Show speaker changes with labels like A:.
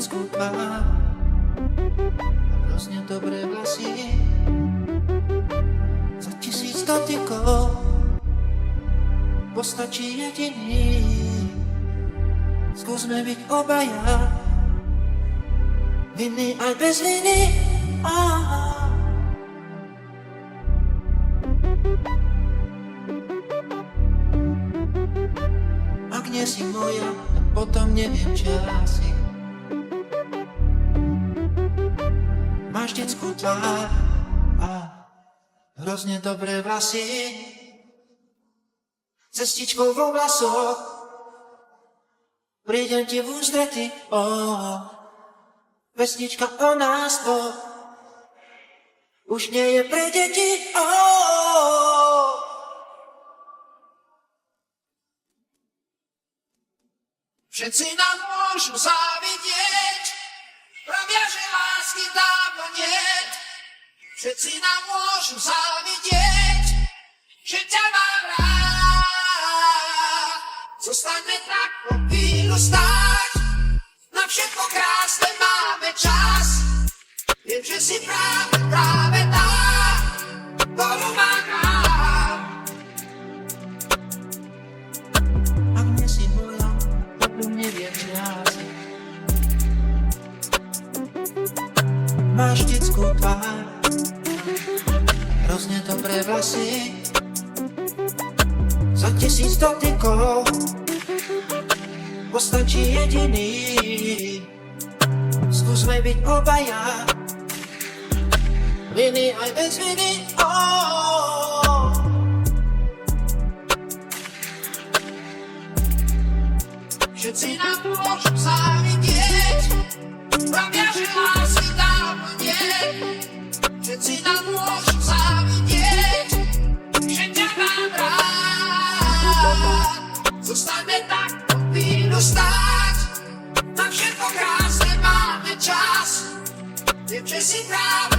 A: detskú tvár, hrozne dobré vlasy, za 1000 dotykov postačí jediný. Skúsme byť obaja, vinný aj bez viny. Ak nie si moja, tak potom neviem, čo asi. Máš detskú tvár a hrozne dobré vlasy, cestičkou vo vlasoch prídem ti v ústrety. Pesnička o nás dvoch už nie je pre deti. Všetci nám môžu závidieť, pravia, že lásky dávno niet. Všetci nám môžu závidieť, že ťa mám rád. Zostaňme tak po chvíľu stáť, na všetko krásne máme čas. Viem, že si práve tá, ktorú mám rád. Ak nie si moja, potom neviem, že asi. Máš detskú tvár, hrozne dobré vlasy, za 1000 dotykov postačí jediný. Skúsme byť obaja, viny aj bez viny. Všetci nám môžu závidieť, pravia, že lásky dávno niet. Všetci nám môžu závidieť, že ťa mám rád. Zostaňme tak po chvíľu stáť, na všetko krásne máme čas. Viem, že si práve